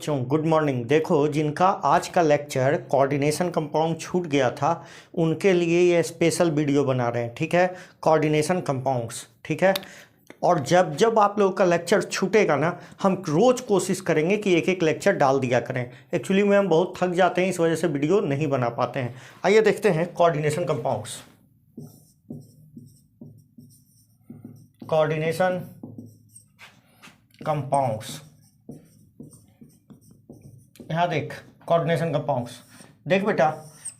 बच्चों, good morning. देखो, जिनका आज का लेक्चर कोऑर्डिनेशन कंपाउंड छूट गया था उनके लिए ये स्पेशल वीडियो बना रहे हैं, ठीक है। कोऑर्डिनेशन कंपाउंड्स, ठीक है। और जब जब आप लोगों का लेक्चर छूटेगा ना, हम रोज़ कोशिश करेंगे कि एक एक लेक्चर डाल दिया करें। एक्चुअली में हम बहुत थक जाते हैं, इस वजह से वीडियो नहीं बना पाते हैं। आइए देखते हैं कोऑर्डिनेशन कंपाउंड्स। कोऑर्डिनेशन कंपाउंड्स, यहाँ देख। कोऑर्डिनेशन कंपाउंड्स देख बेटा,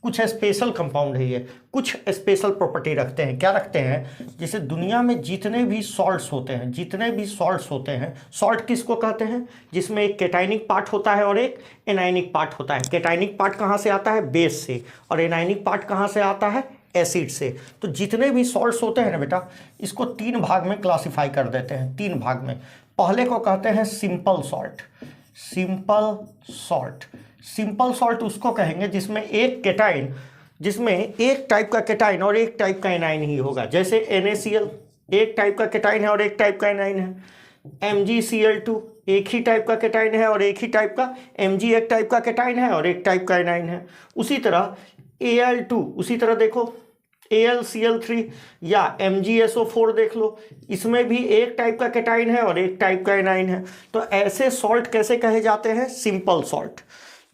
कुछ स्पेशल कंपाउंड है ये, कुछ स्पेशल प्रॉपर्टी रखते हैं। क्या रखते हैं? जैसे दुनिया में जितने भी सॉल्ट्स होते हैं, सॉल्ट किसको कहते हैं? जिसमें एक कैटाइनिक पार्ट होता है और एक एनाइनिक पार्ट होता है। कैटाइनिक पार्ट कहाँ से आता है? बेस से। और एनाइनिक पार्ट कहाँ से आता है? एसिड से। तो जितने भी सॉल्ट्स होते हैं ना बेटा, इसको तीन भाग में क्लासिफाई कर देते हैं, तीन भाग में। पहले को कहते हैं सिंपल सॉल्ट। सिंपल सॉल्ट उसको कहेंगे जिसमें एक कैटाइन, जिसमें एक टाइप का कैटाइन और एक टाइप का एनाइन ही होगा। जैसे NaCl एक टाइप का कैटाइन है और एक टाइप का एनाइन है। MgCl2 एक ही टाइप का कैटाइन है और एक ही टाइप का, Mg एक टाइप का कैटाइन है और एक टाइप का एनाइन है। उसी तरह Al2, उसी तरह देखो AlCl3 या MgSO4 देख लो, इसमें भी एक टाइप का कैटाइन है और एक टाइप का एनाइन है। तो ऐसे सॉल्ट कैसे कहे जाते हैं? Simple salt.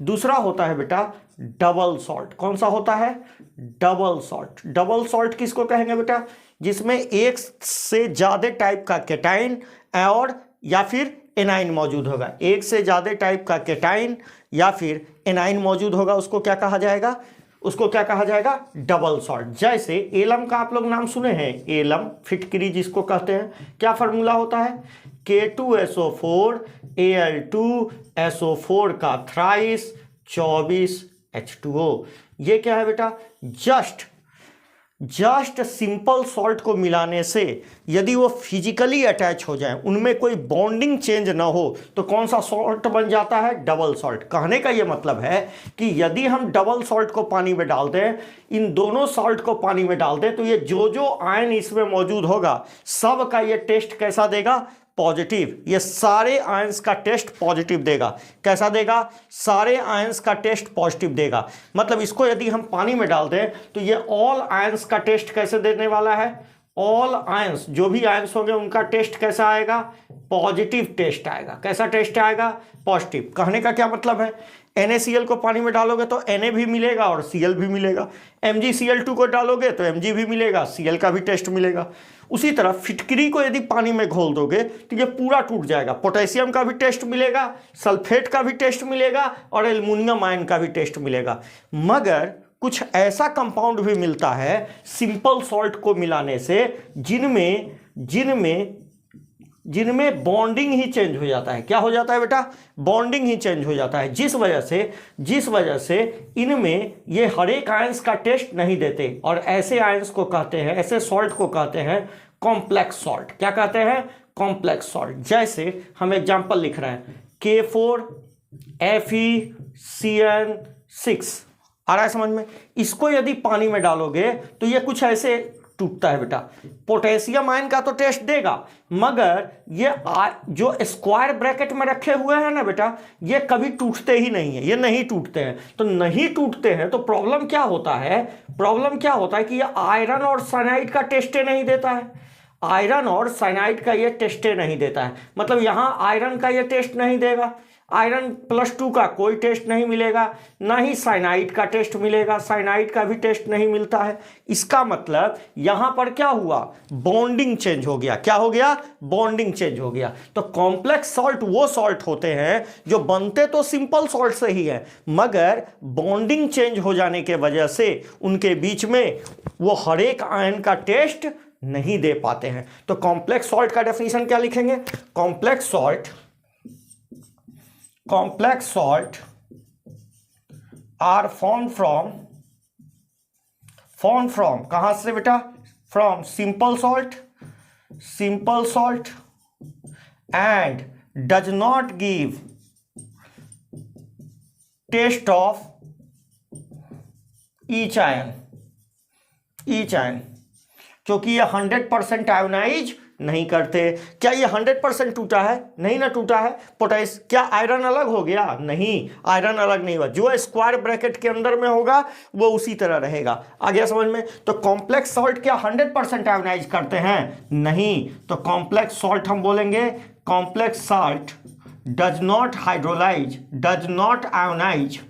दूसरा होता है बेटा डबल सॉल्ट। कौन सा होता है? Double salt. डबल सॉल्ट किसको कहेंगे बेटा? जिसमें एक से ज्यादा टाइप का कैटाइन और या फिर एनाइन मौजूद होगा। एक से ज्यादा टाइप का कैटाइन या फिर एनाइन मौजूद होगा, उसको क्या कहा जाएगा? उसको क्या कहा जाएगा? Double salt. जैसे एलम का आप लोग नाम सुने हैं, एलम फिटकरी जिसको कहते हैं। क्या फार्मूला होता है? K2SO4 Al2SO4 का थ्राइस 24 H2O। ये क्या है बेटा? जस्ट सिंपल सॉल्ट को मिलाने से यदि वो फिजिकली अटैच हो जाए, उनमें कोई बॉन्डिंग चेंज ना हो, तो कौन सा सॉल्ट बन जाता है? Double salt. कहने का ये मतलब है कि यदि हम डबल सॉल्ट को पानी में डाल दें, इन दोनों सॉल्ट को पानी में डाल दें, तो ये जो आयन इसमें मौजूद होगा सब का ये टेस्ट कैसा देगा? पॉजिटिव। ये सारे आयंस का टेस्ट पॉजिटिव देगा। कैसा देगा? सारे आयंस का टेस्ट पॉजिटिव देगा। मतलब इसको यदि हम पानी में डाल दें तो ये ऑल आयंस का टेस्ट कैसे देने वाला है? ऑल आयंस, जो भी आयंस होंगे उनका टेस्ट कैसा आएगा? पॉजिटिव टेस्ट आएगा। कैसा टेस्ट आएगा? पॉजिटिव। कहने का क्या मतलब है? NaCl को पानी में डालोगे तो Na भी मिलेगा और Cl भी मिलेगा। MgCl2 को डालोगे तो Mg भी मिलेगा, Cl का भी टेस्ट मिलेगा। उसी तरह फिटकरी को यदि पानी में घोल दोगे तो ये पूरा टूट जाएगा। पोटेशियम का भी टेस्ट मिलेगा, सल्फेट का भी टेस्ट मिलेगा और एल्युमिनियम आयन का भी टेस्ट मिलेगा। मगर कुछ ऐसा कंपाउंड भी मिलता है सिंपल सॉल्ट को मिलाने से जिनमें बॉन्डिंग ही चेंज हो जाता है। क्या हो जाता है बेटा? बॉन्डिंग ही चेंज हो जाता है, जिस वजह से इनमें ये हर एक आयंस का टेस्ट नहीं देते। और ऐसे आयंस को कहते हैं, ऐसे सॉल्ट को कहते हैं कॉम्प्लेक्स सॉल्ट। क्या कहते हैं? Complex salt. जैसे हम एग्जांपल लिख रहे हैं, K4FeCN6। आ रहा है समझ में? इसको यदि पानी में डालोगे तो ये कुछ ऐसे टूटता है बेटा। पोटेशियम आयन का तो टेस्ट देगा, मगर ये जो स्क्वायर ब्रैकेट में रखे हुए हैं ना बेटा, ये कभी टूटते ही नहीं है। ये नहीं टूटते हैं। तो नहीं टूटते हैं तो प्रॉब्लम क्या होता है? कि ये आयरन और साइनाइड का टेस्ट नहीं देता है। आयरन और साइनाइड का ये टेस्ट नहीं देता है। मतलब यहां आयरन का ये टेस्ट नहीं देगा, आयरन +2 का कोई टेस्ट नहीं मिलेगा, ना ही साइनाइड का टेस्ट मिलेगा, साइनाइड का भी टेस्ट नहीं मिलता है। इसका मतलब यहां पर क्या हुआ? बॉन्डिंग चेंज हो गया। क्या हो गया? बॉन्डिंग चेंज हो गया। तो कॉम्प्लेक्स सॉल्ट वो सॉल्ट होते हैं जो बनते तो सिंपल सॉल्ट से ही है, मगर बॉन्डिंग चेंज हो जाने के वजह से उनके बीच में वो हर एक आयन का टेस्ट नहीं दे पाते हैं। तो कॉम्प्लेक्स सॉल्ट का डेफिनेशन क्या लिखेंगे? Complex salt are formed from कहां से बेटा? From simple salt and does not give taste of each ion, क्योंकि ये 100% आयोनाइज नहीं करते। क्या ये 100% टूटा है? नहीं ना टूटा है। पोटेस क्या आयरन अलग हो गया? नहीं, आयरन अलग नहीं हुआ। जो स्क्वायर ब्रैकेट के अंदर में होगा वो उसी तरह रहेगा। आ गया समझ में? तो कॉम्प्लेक्स सॉल्ट क्या 100% आयोनाइज करते हैं? नहीं। तो कॉम्प्लेक्स सॉल्ट हम बोलेंगे complex salt does not hydrolyse, does not ionise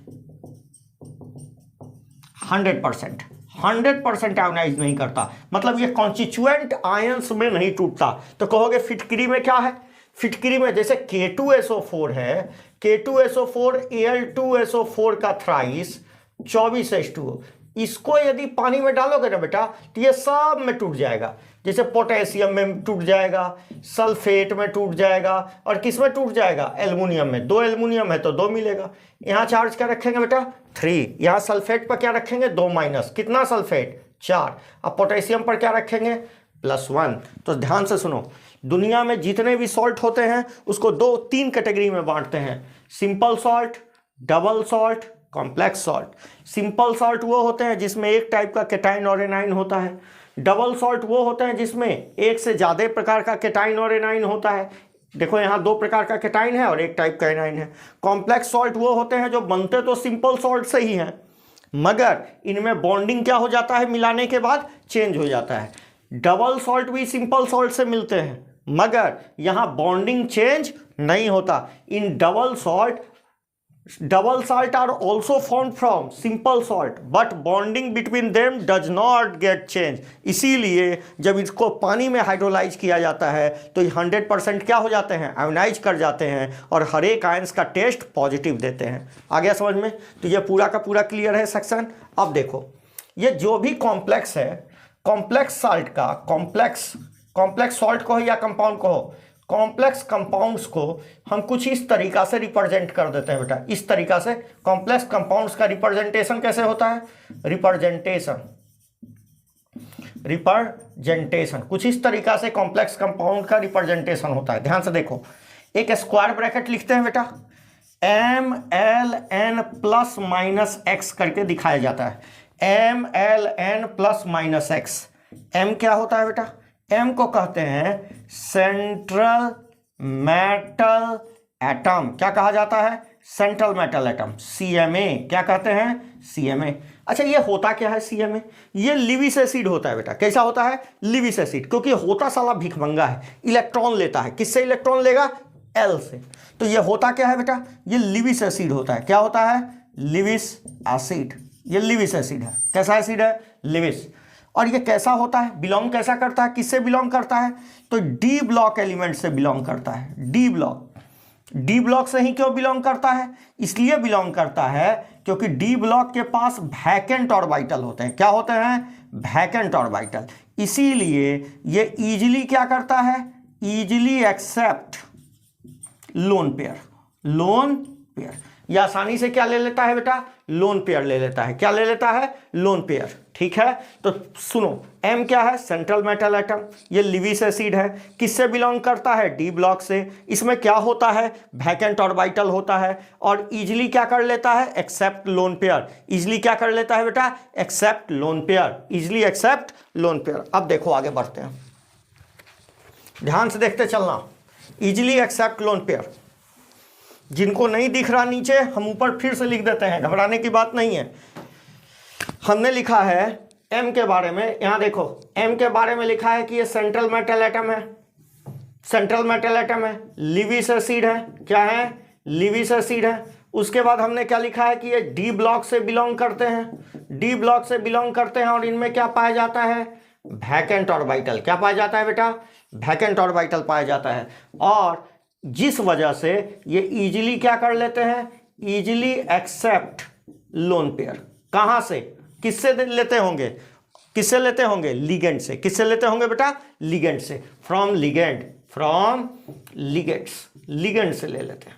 100% ionise नहीं करता, मतलब ये कॉन्स्टिट्यूएंट आयंस में नहीं टूटता। तो कहोगे फिटकरी में क्या है? फिटकरी में जैसे K2SO4 है, K2SO4 Al2SO4 का थ्राइस 24H2O, इसको यदि पानी में डालोगे ना बेटा तो ये सब में टूट जाएगा। जैसे पोटेशियम में टूट जाएगा, सल्फेट में टूट जाएगा, और किस में टूट जाएगा? एल्युमिनियम में। 2 एल्युमिनियम है तो 2 मिलेगा। यहाँ चार्ज क्या रखेंगे बेटा? 3। यहाँ सल्फेट पर क्या रखेंगे? 2 माइनस। कितना सल्फेट? 4। अब पोटेशियम पर क्या रखेंगे? +1। तो ध्यान से सुनो, दुनिया में जितने भी सॉल्ट होते हैं उसको 2-3 कैटेगरी में बांटते हैं, simple salt, double salt, complex salt. Simple salt वो होते हैं जिसमें एक टाइप का केटाइन और एनाइन होता है। डबल सॉल्ट वो होते हैं जिसमें एक से ज़्यादा प्रकार का केटाइन और एनाइन होता है। देखो यहाँ 2 प्रकार का केटाइन है और एक टाइप का एनाइन है। कॉम्प्लेक्स सॉल्ट वो होते हैं जो बनते तो सिंपल सॉल्ट से ही हैं, मगर इनमें बॉन्डिंग क्या हो जाता है? मिलाने के बाद चेंज हो जाता है। डबल सॉल्ट भी सिंपल सॉल्ट से मिलते हैं, मगर यहाँ बॉन्डिंग चेंज नहीं होता। In double salt are also formed from simple salt, but bonding between them does not get changed। इसीलिए जब इसको पानी में हाइड्रोलाइज किया जाता है तो 100% क्या हो जाते हैं? आयोनाइज कर जाते हैं, और हर एक आयंस का टेस्ट पॉजिटिव देते हैं। आ गया समझ में? तो ये पूरा का पूरा क्लियर है सेक्शन। अब देखो, ये जो भी कॉम्प्लेक्स है, कॉम्प्लेक्स सॉल्ट का, कॉम्प्लेक्स सॉल्ट को या कंपाउंड को, कॉम्प्लेक्स कंपाउंड्स को हम कुछ इस तरीका से रिप्रेजेंट कर देते हैं बेटा। इस तरीका से कॉम्प्लेक्स कंपाउंड्स का रिप्रेजेंटेशन कैसे होता है? रिप्रेजेंटेशन कुछ इस तरीका से कॉम्प्लेक्स कंपाउंड का रिप्रेजेंटेशन होता है। ध्यान से देखो, एक स्क्वायर ब्रैकेट लिखते हैं बेटा, MLN+-X करके दिखाया जाता है। MLN+-X। M क्या होता है बेटा? M को कहते हैं सेंट्रल मेटल एटम। क्या कहा जाता है? Central metal atom, CMA। क्या कहते हैं? CMA। अच्छा, ये होता क्या है CMA? ये लिविस एसिड होता है बेटा। कैसा होता है? Lewis acid. क्योंकि होता साला भिखमंगा है, इलेक्ट्रॉन लेता है। किससे इलेक्ट्रॉन लेगा? L से। तो ये होता क्या है बेटा? ये लिविस एसिड होता है। क्या होता है? Lewis acid. ये लिविस एसिड है। कैसा एसिड है? लिविस। और ये कैसा होता है? बिलोंग कैसा करता है? किससे बिलोंग करता है? तो डी ब्लॉक एलिमेंट से बिलोंग करता है। डी ब्लॉक से ही क्यों बिलोंग करता है? इसलिए बिलोंग करता है क्योंकि डी ब्लॉक के पास वैकेंट ऑर्बिटल होते हैं। क्या होते हैं? Vacant orbital. इसीलिए ये इजीली क्या करता है? Easily accept lone pair. ये आसानी से क्या ले लेता है बेटा? लोन पेयर ले लेता है। क्या ले लेता है? Lone pair. ठीक है, तो सुनो, M क्या है? Central metal atom. ये लिविस एसिड है। किससे बिलोंग करता है? डी ब्लॉक से। इसमें क्या होता है? वैकेंट ऑर्बिटल होता है, और इजीली क्या कर लेता है? Accept lone pair. इजीली क्या कर लेता है बेटा? Accept lone pair. Easily accept lone pair. अब देखो, आगे बढ़ते हैं, ध्यान से देखते चलना। इजीली एक्सेप्ट लोन पेयर, जिनको नहीं दिख रहा नीचे, हम ऊपर फिर से लिख देते हैं, घबराने की बात नहीं है। हमने लिखा है M के बारे में, यहां देखो, M के बारे में लिखा है कि ये सेंट्रल मेटल एटम है। सेंट्रल मेटल एटम है, लिविस एसिड है। क्या है? लिविस एसिड है। उसके बाद हमने क्या लिखा है कि ये डी ब्लॉक से बिलोंग करते हैं। डी ब्लॉक से बिलोंग करते हैं, और इनमें क्या पाया जाता है? Vacant orbital. क्या पाया जाता है बेटा? वैकेंट ऑर्बिटल पाया जाता है, और जिस वजह से ये इजीली क्या कर लेते हैं? Easily accept lone pair. कहां से? किससे लेते होंगे? किससे लेते होंगे? लिगेंड से। किससे लेते होंगे बेटा? लिगेंड से। फ्रॉम लिगेंड, लिगेंड से ले लेते हैं।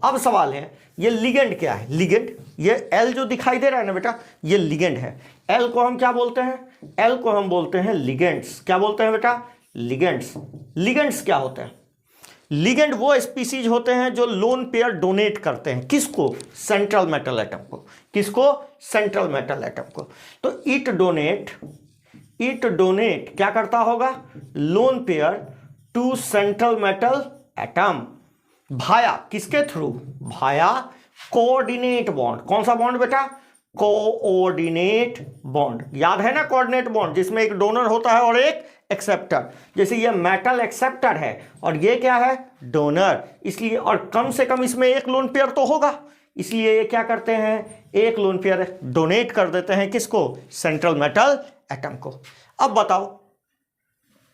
अब सवाल है, ये लिगेंड क्या है? लिगेंड, ये L जो दिखाई दे रहा है ना बेटा, ये लिगेंड है। L को हम क्या बोलते हैं? L को हम बोलते हैं लिगेंड्स। क्या बोलते हैं बेटा? लिगेंड्स। लिगेंड्स क्या होते हैं? लिगेंड वो स्पीसीज होते हैं जो लोन पेयर डोनेट करते हैं। किसको? सेंट्रल मेटल एटम को। किसको? सेंट्रल मेटल एटम को। तो इट इट डोनेट क्या करता होगा, lone pair to central metal atom भाया किसके थ्रू, भाया कोऑर्डिनेट बॉन्ड। कौन सा बॉन्ड बेटा, कोऑर्डिनेट बॉन्ड। याद है ना कोऑर्डिनेट बॉन्ड, जिसमें एक डोनर होता है और एक एक्सेप्टर। जैसे ये मेटल एक्सेप्टर है और ये क्या है, डोनर, इसलिए और कम से कम इसमें एक लोन पेयर तो होगा, इसलिए ये क्या करते हैं, एक लोन पेयर डोनेट कर देते हैं किसको, सेंट्रल मेटल एटम को। अब बताओ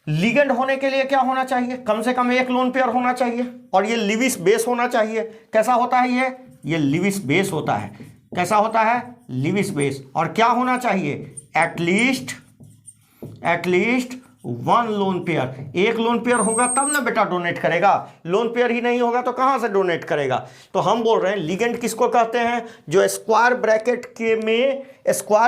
लिगेंड होने के लिए क्या होना चाहिए, कम से कम एक लोन पेयर होना चाहिए और ये लिविस बेस होना चाहिए। कैसा होता है ये लिविस बेस होता है। कैसा होता है, लिविस बेस। और क्या होना चाहिए, एटलीस्ट वन लोन पेयर। एक लोन पेयर होगा तब ना बेटा डोनेट करेगा, लोन पेयर ही नहीं होगा तो कहां से डोनेट करेगा। तो हम बोल रहे हैं लिगेंड किसको कहते हैं, जो स्क्वायर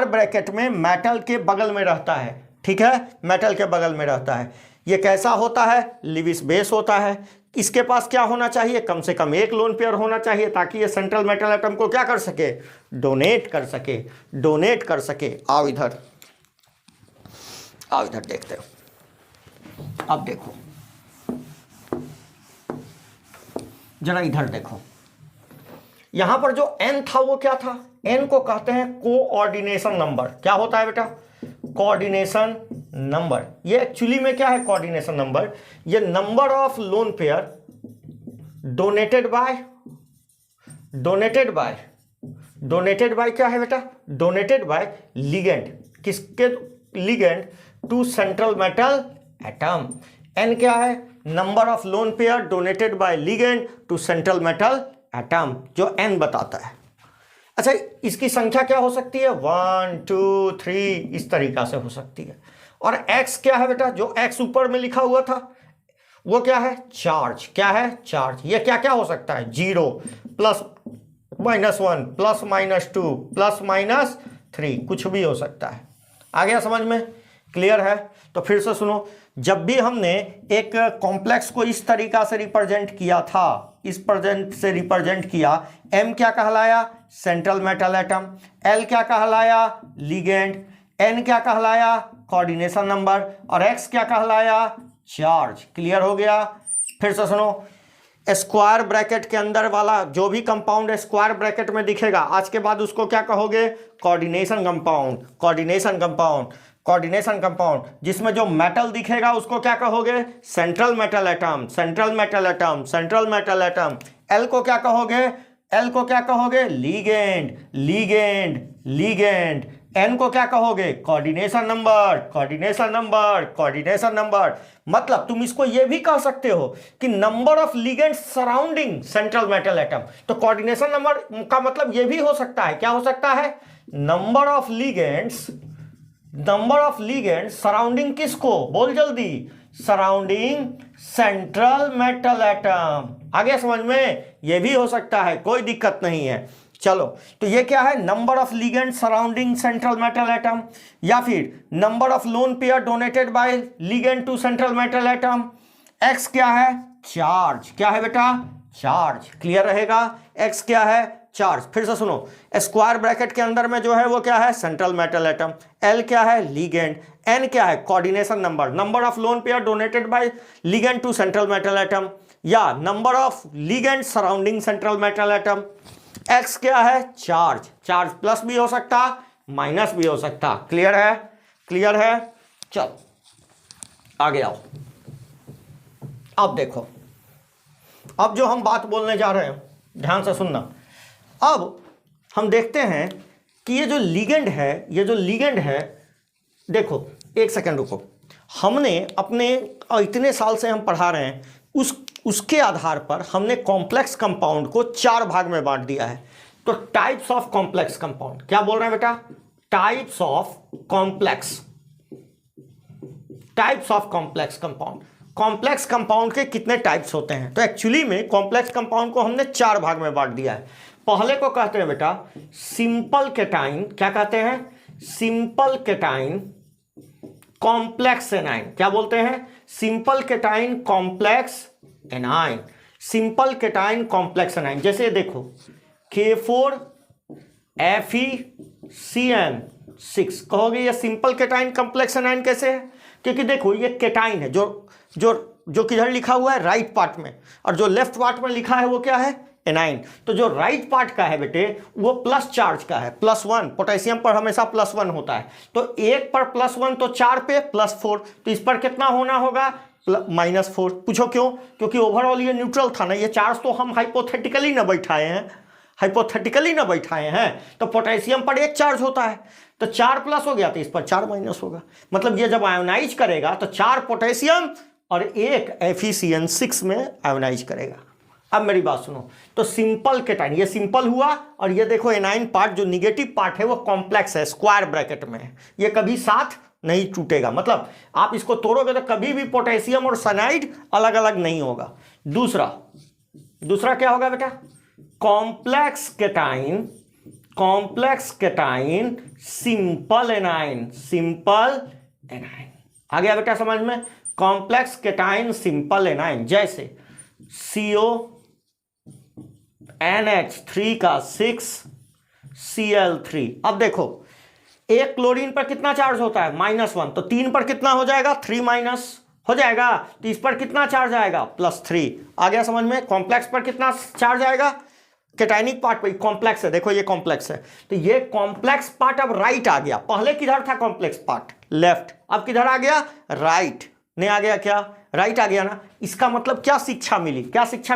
ब्रैकेट में मेटल के बगल में रहता है। ठीक है, मेटल के बगल में रहता है। ये कैसा होता है, लिविस बेस होता है। इसके पास क्या होना चाहिए, कम से कम एक लोन पेयर होना चाहिए ताकि ये सेंट्रल मेटल एटम को क्या कर सके, डोनेट कर सके। आओ इधर देखते हो। अब देखो जरा इधर देखो, यहां पर जो n था वो क्या था, n को कहते हैं कोऑर्डिनेशन नंबर। क्या होता है बेटा, कोऑर्डिनेशन नंबर। ये एक्चुअली में क्या है, कोऑर्डिनेशन नंबर, ये number of lone pair donated by क्या है बेटा, डोनेटेड बाय लिगेंड। किसके, ligand to central metal atom. n क्या है, number of lone pair donated by ligand to central metal atom, जो n बताता है। अच्छा, इसकी संख्या क्या हो सकती है, 1 2 3 इस तरीका से हो सकती है। और x क्या है बेटा, जो x ऊपर में लिखा हुआ था वो क्या है, चार्ज। क्या है, चार्ज। ये क्या क्या हो सकता है, 0 plus minus 1 plus minus 2 plus minus 3, कुछ भी हो सकता है। आ गया समझ में, क्लियर है। तो फिर से सुनो, जब भी हमने एक कॉम्प्लेक्स को इस तरीका से रिप्रेजेंट किया था, इस प्रेजेंट से रिप्रेजेंट किया, m क्या कहलाया, सेंट्रल मेटल एटम, l क्या कहलाया, लिगेंड, n क्या कहलाया, कोऑर्डिनेशन नंबर, और x क्या कहलाया, चार्ज। क्लियर हो गया। फिर से सुनो, स्क्वायर ब्रैकेट के अंदर वाला जो भी कंपाउंड स्क्वायर ब्रैकेट में दिखेगा, आज के बाद उसको क्या कहोगे, कोऑर्डिनेशन कंपाउंड। जिसमें जो मेटल दिखेगा उसको क्या कहोगे, सेंट्रल मेटल एटम। एल को क्या कहोगे, लिगेंड। एन को क्या कहोगे, कोऑर्डिनेशन नंबर। मतलब तुम इसको ये भी कह सकते हो कि number of ligands surrounding central metal atom. तो कोऑर्डिनेशन नंबर का मतलब ये भी हो सकता है, क्या हो सकता है, नंबर ऑफ लिगेंड्स सराउंडिंग किसको, बोल जल्दी, सराउंडिंग सेंट्रल मेटल एटम। आ गया समझ में, ये भी हो सकता है, कोई दिक्कत नहीं है। चलो, तो ये क्या है, number of ligand surrounding central metal atom, या फिर number of lone pair donated by ligand to central metal atom. X क्या है, चार्ज। क्या है बेटा, चार्ज। क्लियर रहेगा, एक्स क्या है, चार्ज। फिर से सुनो, स्क्वायर ब्रैकेट के अंदर में जो है वो क्या है, सेंट्रल मेटल एटम। एल क्या है, लिगेंड। एन क्या है, coordination number of lone pair donated by ligand to central metal atom, या number of ligand surrounding central metal atom. X क्या है, चार्ज प्लस भी हो सकता, माइनस भी हो सकता। क्लियर है। चल आगे आओ। अब देखो, अब जो हम बात बोलने जा रहे हैं, ध्यान से सुनना। अब हम देखते हैं कि ये जो लिगेंड है, देखो एक सेकंड रुको, हमने अपने इतने साल से हम पढ़ा रहे हैं, उसके आधार पर हमने कॉम्प्लेक्स कंपाउंड को 4 भाग में बांट दिया है। तो टाइप्स ऑफ कॉम्प्लेक्स कंपाउंड, क्या बोल रहे हैं बेटा, types of complex compound. Complex compound के कितने टाइप्स होते हैं, तो एक्चुअली में कॉम्प्लेक्स कंपाउंड को हमने 4 भाग में बांट दिया है। पहले को कहते हैं बेटा सिंपल केटाइन। क्या कहते हैं, सिंपल केटाइन कॉम्प्लेक्स एनाइन। क्या बोलते हैं, सिंपल केटाइन कॉम्प्लेक्स एनाइन। जैसे देखो K4 FeCN 6। कहोगे ये सिंपल केटाइन कॉम्प्लेक्स एनाइन कैसे है? क्योंकि देखो ये केटाइन है, जो किधर लिखा हुआ है राइट पार्ट में, और जो लेफ्ट पार्ट में लिखा है वो क्या है? एनाइन। तो जो राइट पार्ट का है बेटे वो प्लस चार्ज का है, +1। पोटेशियम पर हमेशा +1 होता है, तो 1 पर +1 तो 4 पे +4, तो इस पर कितना होना होगा? -4। पूछो क्यों? क्योंकि ओवरऑल ये न्यूट्रल था ना, ये चार्ज तो हम हाइपोथेटिकली ना बैठाए हैं, तो पोटेशियम पर 1 चार्ज होता है, तो 4 प्लस हो गया तो इस पर 4 माइनस होगा। मतलब ये जब आयोनाइज करेगा तो 4 पोटेशियम और 1 Fe6 में आयोनाइज करेगा। अब मेरी बात सुनो, तो सिंपल केटाइन ये सिंपल हुआ, और ये देखो एनाइन पार्ट जो निगेटिव पार्ट है वो कॉम्प्लेक्स है, स्क्वायर ब्रैकेट में है, ये कभी साथ नहीं टूटेगा। मतलब आप इसको तोड़ोगे तो कभी भी पोटेशियम और साइनाइड अलग अलग नहीं होगा। दूसरा क्या होगा बेटा? Complex cation simple anion. आ गया बेटा समझ में? कॉम्प्लेक्स केटाइन सिंपल एनाइन, जैसे CONH3 का 6Cl3। अब देखो एक क्लोरीन पर कितना चार्ज होता है? -1, तो 3 पर कितना हो जाएगा? 3 माइनस हो जाएगा, तो इस पर कितना चार्ज आएगा? +3। आ गया समझ में? कॉम्प्लेक्स पर कितना चार्ज आएगा? केटाइनिक पार्ट पर कॉम्प्लेक्स है, देखो ये कॉम्प्लेक्स है, तो ये कॉम्प्लेक्स पार्ट अब राइट आ गया। पहले किधर था कॉम्प्लेक्स पार्ट? लेफ्ट। अब किधर आ गया? राइट। नहीं आ गया क्या? राइट आ गया ना। इसका मतलब क्या शिक्षा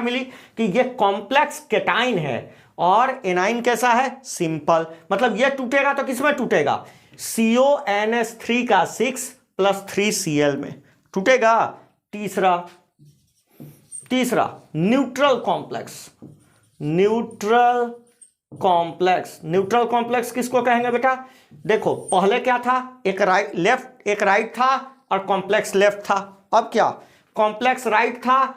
मिली? कि ये कॉम्प्लेक्स केटाइन है और एनाइन कैसा है? सिंपल। मतलब ये टूटेगा तो किसमें टूटेगा? CONH3 का 6 + 3Cl में टूटेगा। तीसरा न्यूट्रल कॉम्प्लेक्स किसको कहेंगे बेटा? देखो पहले क्या था? एक राइट था और कॉम्प्लेक्स लेफ्ट था। अब क्या? कॉम्प्लेक्स राइट था,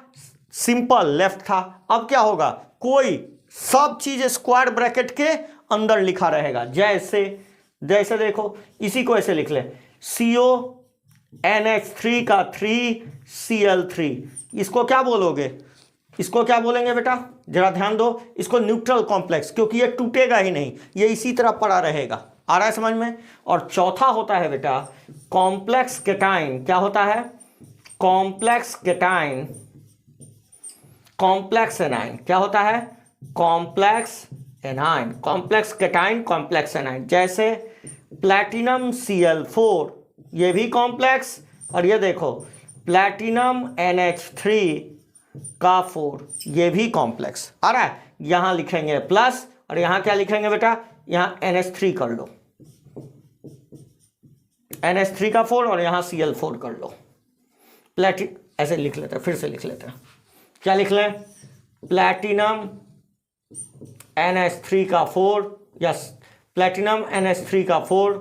सिंपल लेफ्ट था। अब क्या होगा? कोई सब चीज स्क्वायर ब्रैकेट के अंदर लिखा रहेगा। जैसे देखो इसी को ऐसे लिख ले, CONH3 का 3Cl3। इसको क्या बोलेंगे बेटा? जरा ध्यान दो, इसको न्यूट्रल कॉम्प्लेक्स, क्योंकि ये टूटेगा ही नहीं, ये इसी तरह पड़ा रहेगा। आ रहा है समझ में? और चौथा होता है बेटा कॉम्प्लेक्स केटाइन। क्या होता है? Complex cation complex A9. क्या होता है? Complex A9. जैसे प्लैटिनम Cl4, ये भी कॉम्प्लेक्स, और ये देखो प्लैटिनम NH3 का 4, ये भी कॉम्प्लेक्स। आ रहा है? यहां लिखेंगे प्लस, और यहां क्या लिखेंगे बेटा? यहां NH3 कर लो, NH3 का 4, और यहां Cl4 कर लो। ऐसे लिख लेते हैं, फिर से लिख लेते हैं। क्या लिख लें? प्लैटिनम NH3 का 4, यस, प्लैटिनम NH3 का 4,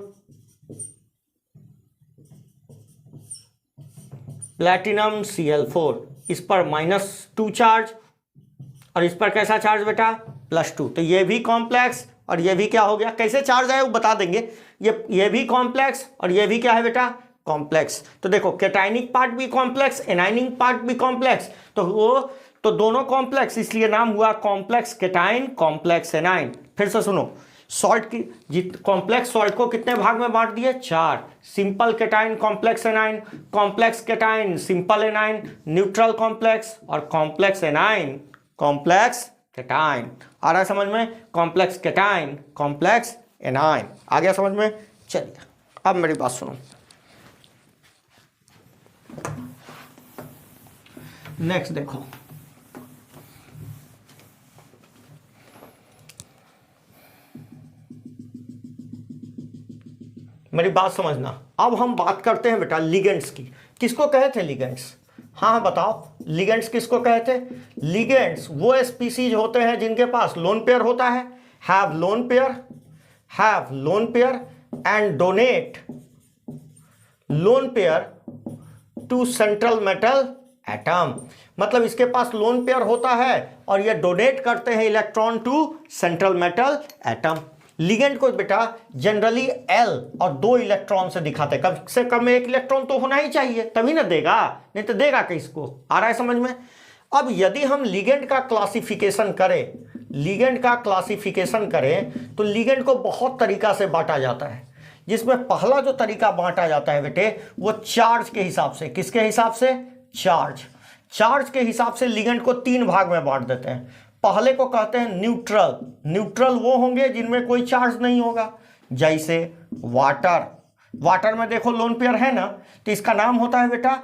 प्लैटिनम Cl4, इस पर -2 चार्ज, और इस पर कैसा चार्ज बेटा? +2। तो ये भी कॉम्प्लेक्स और ये भी क्या हो गया? कैसे चार्ज आए वो बता देंगे। ये भी कॉम्प्लेक्स और ये भी क्या है बेटा? कॉम्प्लेक्स। तो देखो केटाइनिक पार्ट भी कॉम्प्लेक्स, एनाइनिक पार्ट भी कॉम्प्लेक्स, तो दोनों कॉम्प्लेक्स, इसलिए नाम हुआ कॉम्प्लेक्स केटाइन कॉम्प्लेक्स एनाइन। फिर से सुनो, सॉल्ट की कॉम्प्लेक्स सॉल्ट को कितने भाग में बांट दिए? 4। Simple cation complex anion, complex cation simple anion, neutral complex, और कॉम्प्लेक्स एनाइन कॉम्प्लेक्स केटाइन। आ रहा है समझ में? Complex cation complex anion. आ गया समझ में? चलिए अब मेरी बात सुनो। नेक्स्ट देखो, मेरी बात समझना। अब हम बात करते हैं बेटा लिगेंड्स की। किसको कहे थे लिगेंड्स? हाँ बताओ, लिगेंड्स किसको कहे थे? लिगेंड्स वो स्पीसीज होते हैं जिनके पास लोन पेयर होता है, have lone pair and donate lone pair to central metal atom. मतलब इसके पास लोन पेयर होता है और ये डोनेट करते हैं electron to central metal atom. लिगेंड को बेटा जनरली L और 2 इलेक्ट्रॉन से दिखाते हैं, कम से कम 1 इलेक्ट्रॉन तो होना ही चाहिए, तभी ना देगा, नहीं तो देगा किसको? आ रहा है समझ में? अब यदि हम लिगेंड का क्लासिफिकेशन करें तो लिगेंड को बहुत तरीका से बांटा जाता है। जिसमें पहला जो तरीका बांटा जाता है बेटे वो चार्ज के हिसाब से। किसके हिसाब से? चार्ज के हिसाब से लिगेंड को 3 भाग में बांट देते हैं। पहले को कहते हैं न्यूट्रल। न्यूट्रल वो होंगे जिनमें कोई चार्ज नहीं होगा, जैसे वाटर में देखो लोन पेयर है ना, तो इसका नाम होता है बेटा,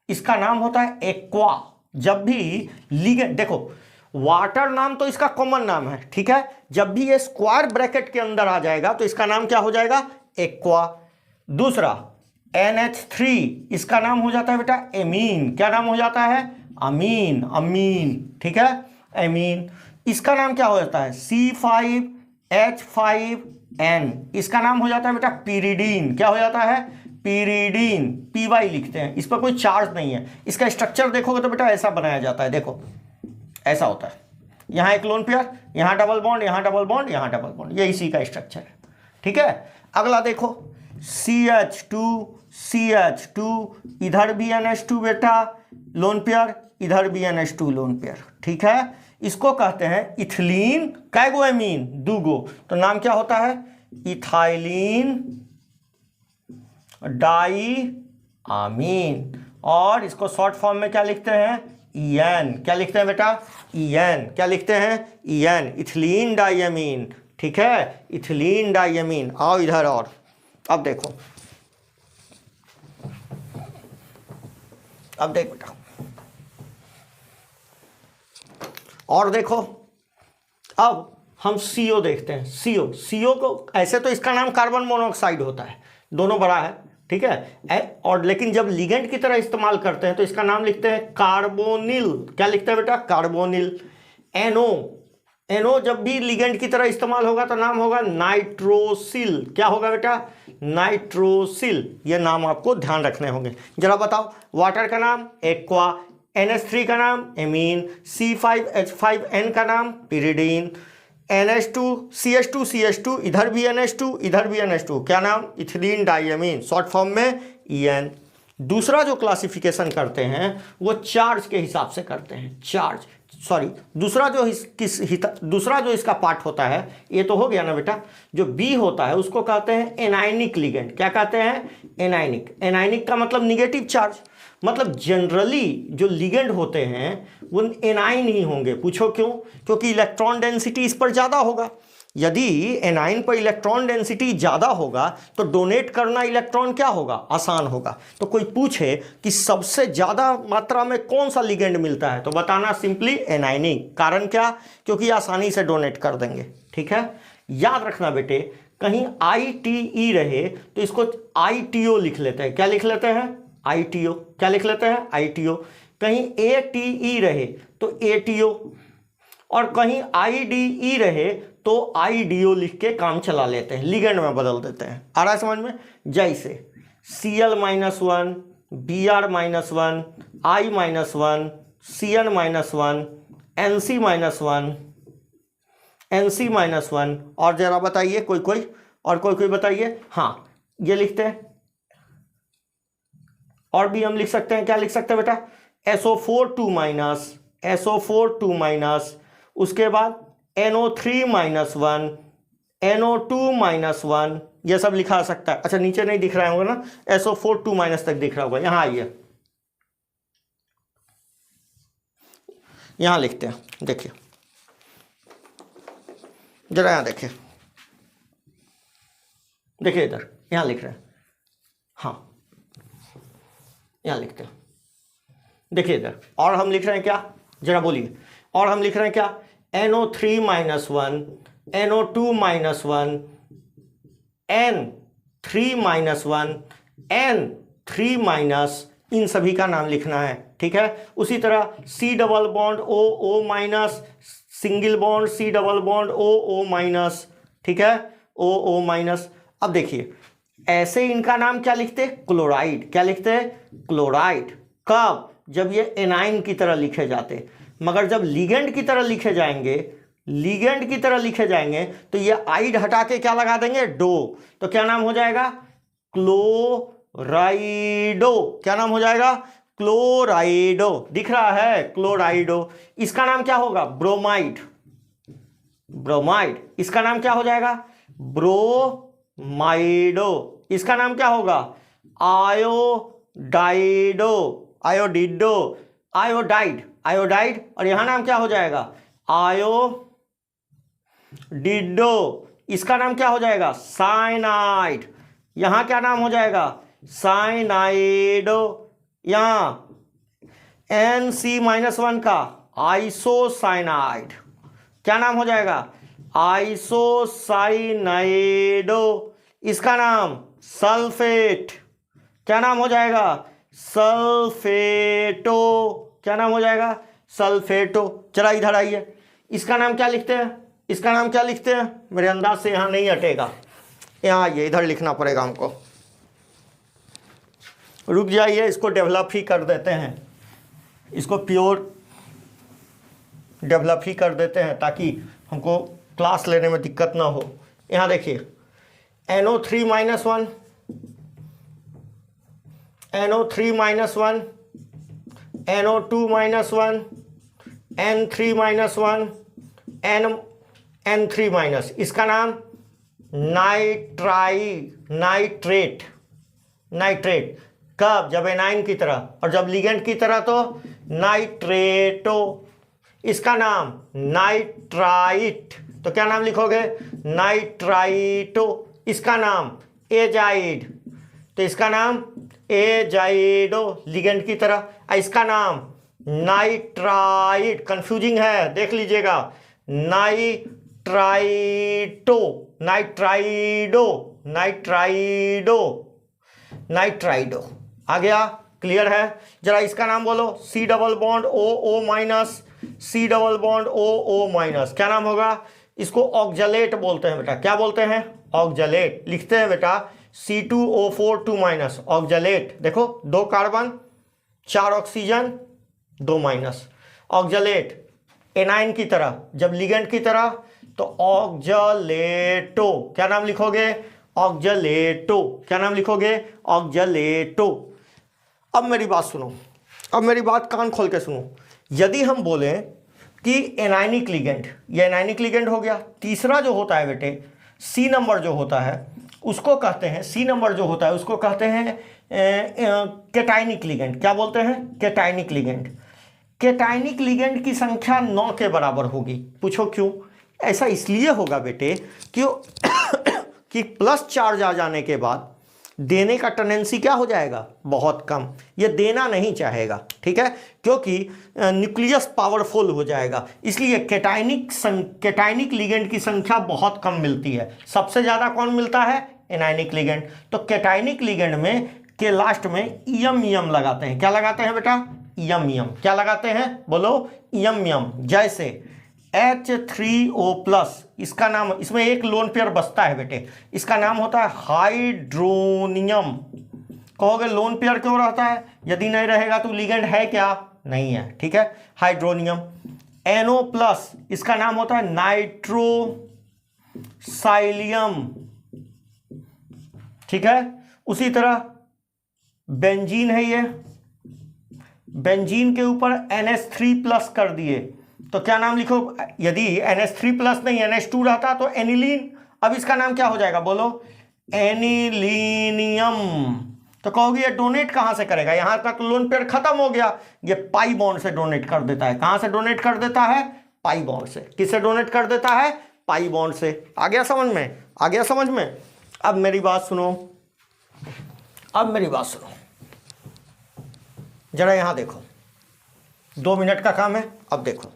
इसका नाम होता है एक्वा। जब भी लिगेंड, देखो वाटर नाम तो इसका कॉमन नाम है, ठीक है, जब भी ये स्क्वायर ब्रैकेट के अंदर आ जाएगा तो इसका नाम क्या हो जाएगा? एक्वा। दूसरा NH3, इसका नाम हो जाता है बेटा एमीन। क्या नाम हो जाता है? अमीन, ठीक है, एमीन। इसका नाम क्या हो जाता है? C5H5N, इसका नाम हो जाता है बेटा पीरिडीन। क्या हो जाता है? पीरिडीन, PY लिखते हैं, इस पर कोई चार्ज नहीं है। इसका स्ट्रक्चर देखोगे तो बेटा ऐसा बनाया जाता है, देखो ऐसा होता है, यहां एक लोन पेयर, यहां डबल बॉन्ड, यहां डबल बॉन्ड, यहां डबल बॉन्ड, ये इसी का स्ट्रक्चर है, ठीक है। अगला देखो CH2, इधर भी NH2 बेटा लोन पेयर, इधर भी NH2 लोन पेयर, ठीक है। इसको कहते हैं इथिलीन। कैगो एमीन? 2 गो, तो नाम क्या होता है? इथाइलिन डाई आमीन। और इसको शॉर्ट फॉर्म में क्या लिखते हैं? EN। क्या लिखते हैं बेटा? EN। क्या लिखते हैं? EN, इथिलीन डाइअमीन, ठीक है, इथिलीन डाइअमीन। आओ इधर, और अब देखो, अब देख बेटा, और देखो, अब हम CO देखते हैं। CO को ऐसे तो इसका नाम कार्बन मोनोऑक्साइड होता है, दोनों बड़ा है, ठीक है, और लेकिन जब लिगेंड की तरह इस्तेमाल करते हैं तो इसका नाम लिखते हैं कार्बोनिल। क्या लिखते हैं बेटा? कार्बोनिल। NO जब भी लिगेंड की तरह इस्तेमाल होगा तो नाम होगा नाइट्रोसिल। क्या होगा बेटा? नाइट्रोसिल। ये नाम आपको ध्यान रखने होंगे। जरा बताओ, वाटर का नाम एक्वा, NH3 का नाम एमीन, C5H5N का नाम पिरिडीन, CH2, इधर भी NH2, इधर भी NH2, क्या नाम? इथिलीन डाइअमीन, शॉर्ट फॉर्म में EN। दूसरा जो क्लासिफिकेशन करते हैं वो चार्ज के हिसाब से करते हैं। दूसरा जो इसका पार्ट होता है, ये तो हो गया ना बेटा, जो B होता है उसको कहते हैं एनायनिक लिगेंड। क्या कहते हैं? एनायनिक का मतलब निगेटिव चार्ज। मतलब जनरली जो लिगेंड होते हैं वो एनाइन ही होंगे। पूछो क्यों? क्योंकि इलेक्ट्रॉन डेंसिटी इस पर ज़्यादा होगा। यदि एनाइन पर इलेक्ट्रॉन डेंसिटी ज़्यादा होगा तो डोनेट करना इलेक्ट्रॉन क्या होगा? आसान होगा। तो कोई पूछे कि सबसे ज़्यादा मात्रा में कौन सा लिगेंड मिलता है, तो बताना सिंपली एनाइनिक। कारण क्या? क्योंकि आसानी से डोनेट कर देंगे, ठीक है। याद रखना बेटे, कहीं ITE रहे तो इसको ITO लिख लेते हैं। क्या लिख लेते हैं? ITO। क्या लिख लेते हैं? ITO। कहीं ATE रहे तो ATO, और कहीं IDE रहे तो IDO लिख के काम चला लेते हैं, लिगेंड में बदल देते हैं। आ रहा है समझ में? जैसे Cl-1, Br-1, I-1, Cn-1, Nc-1, Nc-1, और जरा बताइए कोई बताइए। हाँ, ये लिखते हैं। और भी हम लिख सकते हैं, क्या लिख सकते हैं बेटा? SO4 2-, उसके बाद NO3-1, NO2-1, ये सब लिखा सकता है। अच्छा, नीचे नहीं दिख रहा होगा ना, SO4 2- तक दिख रहा होगा। यहां आइए, यहां लिखते हैं, देखिए जरा, यहां देखिए इधर, यहां लिख रहे हैं। हाँ, यहां लिखते हैं, देखिए इधर। और हम लिख रहे हैं क्या? जरा बोलिए। और हम लिख रहे हैं क्या? NO3-1, NO2-1, N3-1, N3-, इन सभी का नाम लिखना है, ठीक है। उसी तरह C++OO-, सिंगल बॉन्ड C++OO-, ठीक है, OO-। अब देखिए, ऐसे इनका नाम क्या लिखते हैं? क्लोराइड। क्या लिखते हैं? क्लोराइड। कब? जब ये एनाइन की तरह लिखे जाते। मगर जब लिगेंड की तरह लिखे जाएंगे तो ये आइड हटा के क्या लगा देंगे? डो। तो क्या नाम हो जाएगा? क्लोराइडो। क्या नाम हो जाएगा? क्लोराइडो। दिख रहा है? क्लोराइडो। इसका नाम क्या होगा? ब्रोमाइड। इसका नाम क्या हो जाएगा? इसका नाम क्या होगा? आयोडाइडो, आयोडिडो, आयोडाइड, आयोडाइड। और यहां नाम क्या हो जाएगा? आयोडिडो। इसका नाम क्या हो जाएगा? साइनाइड। यहां क्या नाम हो जाएगा? साइनाइडो। यहां NC-1 का आइसोसाइनाइड, क्या नाम हो जाएगा? आइसोसाइनाइडो। इसका नाम सल्फेट, क्या नाम हो जाएगा? सल्फेटो। क्या नाम हो जाएगा? सल्फेटो। चला इधर आइए, इसका नाम क्या लिखते हैं? इसका नाम क्या लिखते हैं? मेरे अंदाज से यहां नहीं हटेगा, यहां आइए, इधर लिखना पड़ेगा हमको। रुक जाइए, इसको डेवलप ही कर देते हैं, इसको प्योर डेवलप ही कर देते हैं ताकि हमको क्लास लेने में दिक्कत ना हो। यहाँ देखिए, NO3-1, NO3-1, NO2-1, N3-1, N3-, इसका नाम नाइट्रेट। नाइट्रेट कब? जब एनाइन की तरह, और जब लिगेंड की तरह तो नाइट्रेटो। इसका नाम नाइट्राइट, तो क्या नाम लिखोगे? नाइट्राइटो। इसका नाम एजाइड, तो इसका नाम एजाइडो, लिगेंड की तरह। इसका नाम नाइट्राइट, कंफ्यूजिंग है, देख लीजिएगा, नाइट्राइटो, नाइट्राइडो, नाइट्राइडो, नाइट्राइडो। आ गया? क्लियर है? जरा इसका नाम बोलो। C++OO-, C++OO-, क्या नाम होगा? इसको ऑक्जेलेट बोलते हैं बेटा। क्या बोलते हैं? ऑक्जेलेट। लिखते हैं बेटा C2O4 ऑक्जेलेट। देखो, 2 carbon 4 oxygen 2 minus, oxalate. A9 की तरह, जब लिगेंड की तरह तो ऑक्जेलेटो। क्या नाम लिखोगे? ऑक्जेलेटो। क्या नाम लिखोगे? ऑक्जेलेटो। अब मेरी बात सुनो, अब मेरी बात कान खोल के सुनो। यदि हम बोलें कि एनाइनिक लिगेंड, ये एनाइनिक लिगेंड हो गया। तीसरा जो होता है बेटे, C नंबर जो होता है उसको कहते हैं, C नंबर जो होता है उसको कहते हैं कैटाइनिक लिगेंड। क्या बोलते हैं? Cationic ligand. कैटाइनिक लिगेंड की संख्या 9 के बराबर होगी। पूछो क्यों? ऐसा इसलिए होगा बेटे कि प्लस चार्ज आ जाने के बाद देने का टेंडेंसी क्या हो जाएगा? बहुत कम। ये देना नहीं चाहेगा, ठीक है, क्योंकि न्यूक्लियस पावरफुल हो जाएगा। इसलिए कैटाइनिक लिगेंड की संख्या बहुत कम मिलती है। सबसे ज्यादा कौन मिलता है? Anionic ligand. तो कैटाइनिक लिगेंड में के लास्ट में इयम लगाते हैं। क्या लगाते हैं बेटा? इयम। क्या लगाते हैं? बोलो, इयम। जैसे H3O+, इसका नाम, इसमें एक लोन पेयर बचता है बेटे, इसका नाम होता है हाइड्रोनियम। कहोगे लोन पेयर क्यों रहता है? यदि नहीं रहेगा तो लिगेंड है क्या? नहीं है, ठीक है, हाइड्रोनियम। NO+, इसका नाम होता है नाइट्रोसाइलियम, ठीक है। उसी तरह बेंजीन है, ये बेंजीन के ऊपर NH3+ कर दिए तो क्या नाम लिखो? यदि NH3+ नहीं NH2 रहता तो एनिलीन। अब इसका नाम क्या हो जाएगा? बोलो, एनिलीनियम। तो कहोगे ये डोनेट कहां से करेगा? यहां तक लोन पेयर खत्म हो गया, ये पाई बॉन्ड से डोनेट कर देता है। कहां से डोनेट कर देता है? पाई बॉन्ड से। किससे डोनेट कर देता है? पाई बॉन्ड से। आ गया समझ में? आ गया समझ में? अब मेरी बात सुनो, अब मेरी बात सुनो, जरा यहां देखो, 2 मिनट का काम है। अब देखो,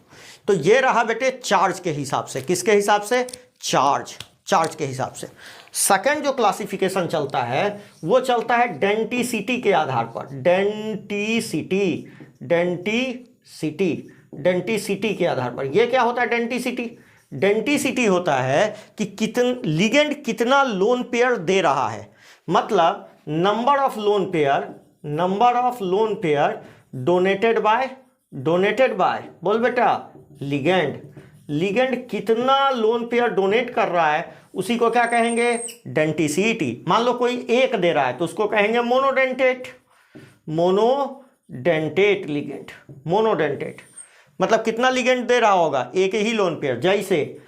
तो ये रहा बेटे चार्ज के हिसाब से। किसके हिसाब से? चार्ज के हिसाब से। सेकंड जो क्लासिफिकेशन चलता है वो चलता है डेंटिसिटी के आधार पर। डेंटिसिटी के आधार पर। ये क्या होता है? डेंटिसिटी होता है कि लिगेंड कितना लोन पेयर दे रहा है। मतलब number of lone pair donated bye बोल बेटा, लिगेंड कितना लोन पेयर डोनेट कर रहा है उसी को क्या कहेंगे? डेंटिसिटी। मान लो कोई एक दे रहा है तो उसको कहेंगे मोनोडेंटेट लिगेंड। मतलब कितना लिगेंड दे रहा होगा? एक ही लोन पेयर। जैसे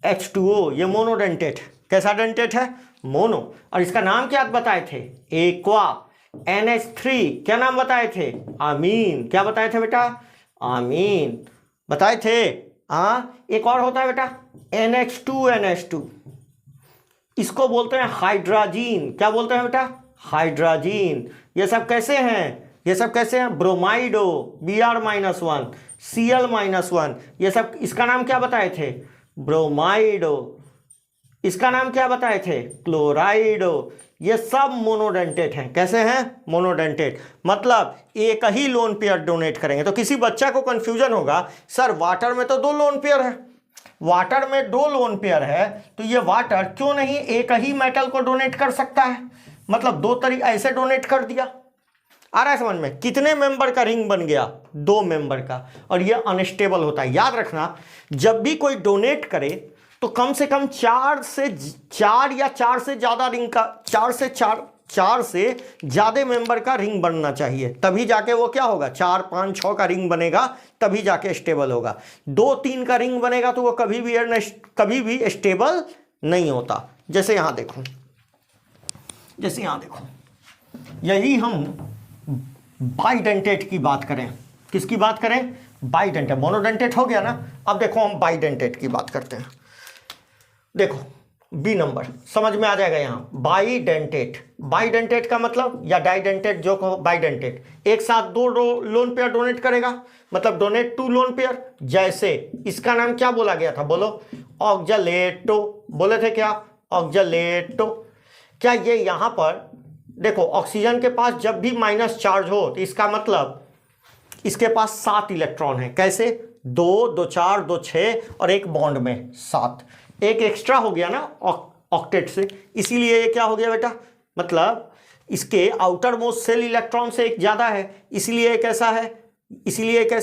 H2O, ये मोनोडेंटेट, कैसा डेंटेट है? मोनो। और इसका नाम क्या बताए थे? एक्वा। NH3 क्या नाम बताए थे? अमीन। क्या बताए थे बेटा? अमीन बताए थे। एक और होता है बेटा NH2 इसको बोलते हैं हाइड्राजीन। क्या बोलते हैं बेटा? हाइड्राजीन। ये सब कैसे हैं? ये सब कैसे हैं? ब्रोमाइडो, Br-1, Cl-1, ये सब इसका नाम क्या बताए थे? ब्रोमाइडो। इसका नाम क्या बताए थे? क्लोराइडो। ये सब मोनोडेंटेट हैं। कैसे हैं? मोनोडेंटेट। मतलब एक ही लोन पेयर डोनेट करेंगे। तो किसी बच्चा को कंफ्यूजन होगा, सर वाटर में तो 2 लोन पेयर है, वाटर में 2 लोन पेयर है, तो ये वाटर क्यों नहीं एक ही मेटल को डोनेट कर सकता है? मतलब 2 तरीके ऐसे डोनेट कर दिया। आ रहा है समझ में? कितने मेंबर का रिंग बन गया? 2 मेंबर का। और ये अनस्टेबल होता है। याद रखना, जब भी कोई डोनेट करे तो कम से कम 4 या 4 से ज्यादा रिंग का, 4 से ज्यादा मेंबर का रिंग बनना चाहिए, तभी जाके वो क्या होगा? 4, 5, 6 का रिंग बनेगा, तभी जाके स्टेबल होगा। 2, 3 का रिंग बनेगा तो वो कभी भी स्टेबल नहीं होता। जैसे यहां देखो, यही हम बाइडेंटेट की बात करें। किसकी बात करें? बाइडेंटेट। मोनोडेंटेट हो गया ना। अब देखो हम बाइडेंटेट की बात करते हैं। देखो बी नंबर समझ में आ जाएगा। यहां बाइडेंटेट, बाइडेंटेट का मतलब, या डाइडेंटेट जो को बाइडेंटेट, एक साथ 2 लोन पेयर डोनेट करेगा, मतलब डोनेट 2 लोन पेयर। जैसे इसका नाम क्या बोला गया था? बोलो, ऑक्जेलेटो। बोले थे क्या? ऑक्जेलेटो। क्या ये यहां पर देखो, ऑक्सीजन के पास जब भी माइनस चार्ज हो तो इसका मतलब इसके पास 7 इलेक्ट्रॉन है। कैसे? 2, 2, 4, 2, 6 और एक बॉन्ड में 7। एक एक्स्ट्रा हो गया ना ऑक्टेट से, इसीलिए ये क्या हो गया बेटा? मतलब इसके आउटर मोस्ट सेल इलेक्ट्रॉन से एक ज्यादा है, इसलिए कैसा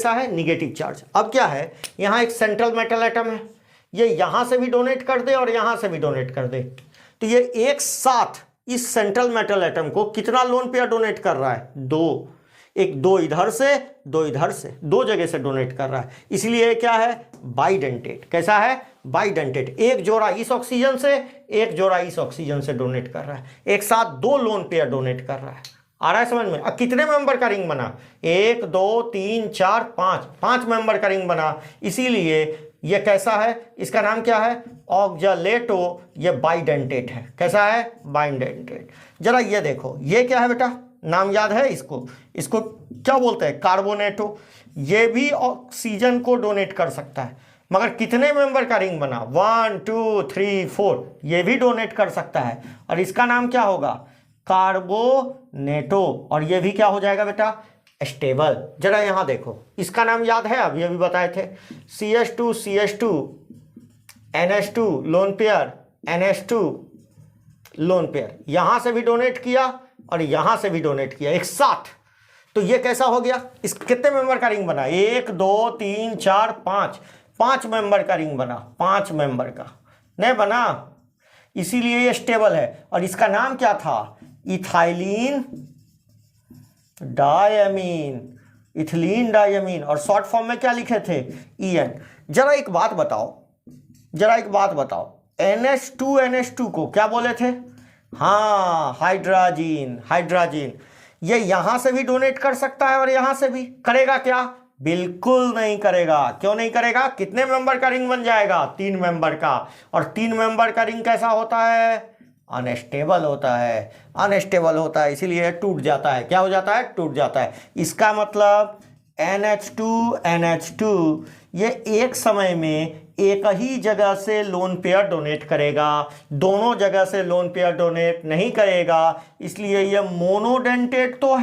है? Negative charge. अब क्या है? यहां एक सेंट्रल मेटल एटम है, ये यहां से भी डोनेट कर दे और यहां से भी डोनेट कर दे, तो ये एक साथ इस सेंट्रल मेटल एटम को कितना लोन पेयर डोनेट कर रहा है? 2। एक 2 इधर से, 2 इधर से, 2 जगह से डोनेट कर रहा है, इसलिए क्या है? बाइडेंटेट। कैसा है? बाइडेंटेट। एक जोड़ा इस ऑक्सीजन से, एक जोड़ा इस ऑक्सीजन से डोनेट कर रहा है, एक साथ 2 लोन पेयर डोनेट कर रहा है। आ रहा है समझ में? अब कितने मेंबर का रिंग बना? 1, 2, 3, 4, 5 मेंबर का रिंग बना, इसीलिए ये कैसा है? इसका नाम क्या है? ऑक्जेलेटो। ये बाइडेंटेट है। कैसा है? बाइडेंटेट। जरा ये देखो, ये क्या है बेटा? नाम याद है इसको? इसको क्या बोलते हैं? कार्बोनेटो। ये भी ऑक्सीजन को डोनेट कर सकता है, मगर कितने मेंबर का रिंग बना? 1, 2, 3, 4। ये भी डोनेट कर सकता है, और इसका नाम क्या होगा? कार्बोनेटो। और ये भी क्या हो जाएगा बेटा? स्टेबल। जरा यहां देखो, इसका नाम याद है? अभी बताए थे, CH2 NH2 lone pair, NH2 lone pair, यहां से भी डोनेट किया और यहां से भी डोनेट किया एक साथ, तो ये कैसा हो गया? इस कितने मेंबर का रिंग बना? 1, 2, 3, 4, 5 मेंबर का रिंग बना। 5 मेंबर का नहीं बना, इसीलिए ये स्टेबल है। और इसका नाम क्या था? Ethylene diamine. और शॉर्ट फॉर्म में क्या लिखे थे? EN। जरा एक बात बताओ, NH2 को क्या बोले थे? हाँ, हाइड्राजीन। ये यहां से भी डोनेट कर सकता है और यहां से भी। करेगा क्या? बिल्कुल नहीं करेगा। क्यों नहीं करेगा? कितने मेंबर का रिंग बन जाएगा? 3 मेंबर का। और 3 मेंबर का रिंग कैसा होता है? अनस्टेबल होता है, इसीलिए टूट जाता है। क्या हो जाता है? टूट जाता है। इसका मतलब NH2 ये एक समय में एक ही जगह से लोन पेयर डोनेट करेगा, दोनों जगह से लोन पेयर डोनेट नहीं करेगा, इसलिए ये मोनोडेंटेट तो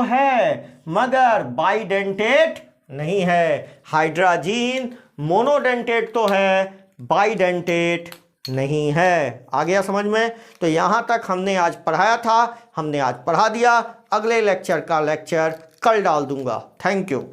है मगर बाइडेंटेट नहीं है। हाइड्राजीन मोनोडेंटेट तो है, बाइडेंटेट नहीं है। आ गया समझ में? तो यहां तक हमने आज पढ़ाया था, हमने आज पढ़ा दिया। अगले लेक्चर का लेक्चर कल डाल दूंगा। Thank you.